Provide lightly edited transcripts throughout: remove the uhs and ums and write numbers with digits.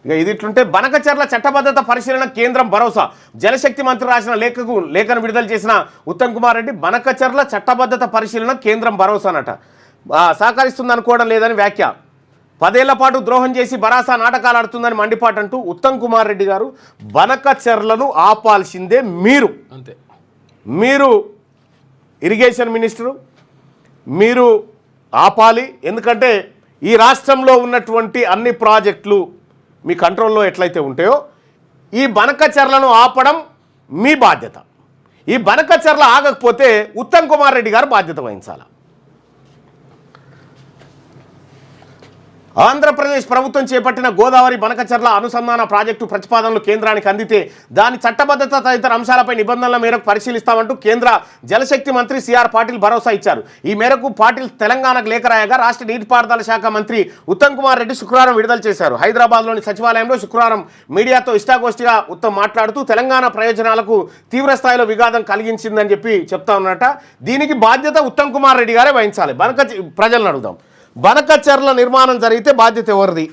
ఇక ఇది ఇట్లుంటే బనకచెర్ల చట్టబద్ధత పరిశీలన కేంద్రం భరోసా. జలశక్తి మంత్రి రాసిన లేఖను విడుదల చేసిన ఉత్తమ్ కుమార్ రెడ్డి బనకచెర్ల చట్టబద్ధత పరిశీలన కేంద్రం భరోసానట సహకరిస్తుంది అనుకోవడం లేదని వ్యాఖ్య. 10 ఏళ్ల పాటు ద్రోహం చేసి భరాసా నాటకాలు ఆడుతుందని మండిపాటంటూ ఉత్తమ్ కుమార్ రెడ్డి గారు బనకచెర్లను ఆపాల్సిందే అంతే. మీరు ఇరిగేషన్ మినిస్టరు, మీరు ఆపాలి. ఎందుకంటే ఈ రాష్ట్రంలో ఉన్నటువంటి అన్ని ప్రాజెక్టులు మీ కంట్రోల్లో ఎట్లయితే ఉంటాయో ఈ బనకచెర్లను ఆపడం మీ బాధ్యత. ఈ బనకచెర్ల ఆగకపోతే ఉత్తమ్ కుమార్ రెడ్డి గారు బాధ్యత వహించాలి. ఆంధ్రప్రదేశ్ ప్రభుత్వం చేపట్టిన గోదావరి బనకచెర్ల అనుసంధాన ప్రాజెక్టు ప్రతిపాదనలు కేంద్రానికి అందితే దాని చట్టబద్ధత తదితర అంశాలపై నిబంధనల మేరకు పరిశీలిస్తామంటూ కేంద్ర జలశక్తి మంత్రి సిఆర్ పాటిల్ భరోసా ఇచ్చారు. ఈ మేరకు పాటిల్ తెలంగాణకు లేఖ రాయగా రాష్ట్ర నీటిపారుదల శాఖ మంత్రి ఉత్తమ్ కుమార్ రెడ్డి శుక్రవారం విడుదల చేశారు. హైదరాబాద్లోని సచివాలయంలో శుక్రవారం మీడియాతో ఇష్టాగోష్ఠిగా ఉత్తమ్ మాట్లాడుతూ తెలంగాణ ప్రయోజనాలకు తీవ్రస్థాయిలో విఘాతం కలిగించిందని చెప్తా ఉన్నట. దీనికి బాధ్యత ఉత్తమ్ కుమార్ రెడ్డి గారే వహించాలి. ప్రజలను అడుగుదాం, బనకచెర్ల నిర్మాణం జరిగితే బాధ్యత ఎవరిది?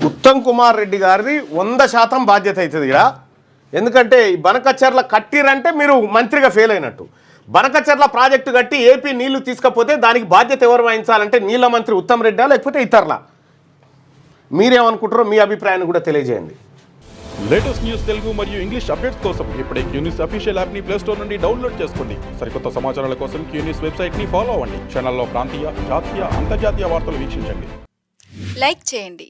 ఉత్తమ్ కుమార్ రెడ్డి గారిది 100% బాధ్యత అవుతుంది ఇక్కడ. ఎందుకంటే ఈ బనకచెర్ల కట్టిరంటే మీరు మంత్రిగా ఫెయిల్ అయినట్టు. బనకచెర్ల ప్రాజెక్టు కట్టి ఏపీ నీళ్లు తీసుకపోతే దానికి బాధ్యత ఎవరు వహించాలంటే నీళ్ళ మంత్రి ఉత్తమ్ రెడ్డా లేకపోతే ఇతరులా? మీరేమనుకుంటారో మీ అభిప్రాయాన్ని కూడా తెలియజేయండి. లేటెస్ట్ న్యూస్ తెలుగు మరియు ఇంగ్లీష్ అప్డేట్స్ కోసం ఇప్పుడే క్యూన్యూస్ అఫీషియల్ యాప్ ని ప్లే స్టోర్ నుండి డౌన్లోడ్ చేసుకోండి. సరికొత్త సమాచారాల కోసం క్యూన్యూస్ వెబ్సైట్ ని ఫాలో అవ్వండి. ఛానల్లో ప్రాంతీయ, జాతీయ, అంతర్జాతీయ వార్తలు వీక్షించండి. లైక్ చేయండి.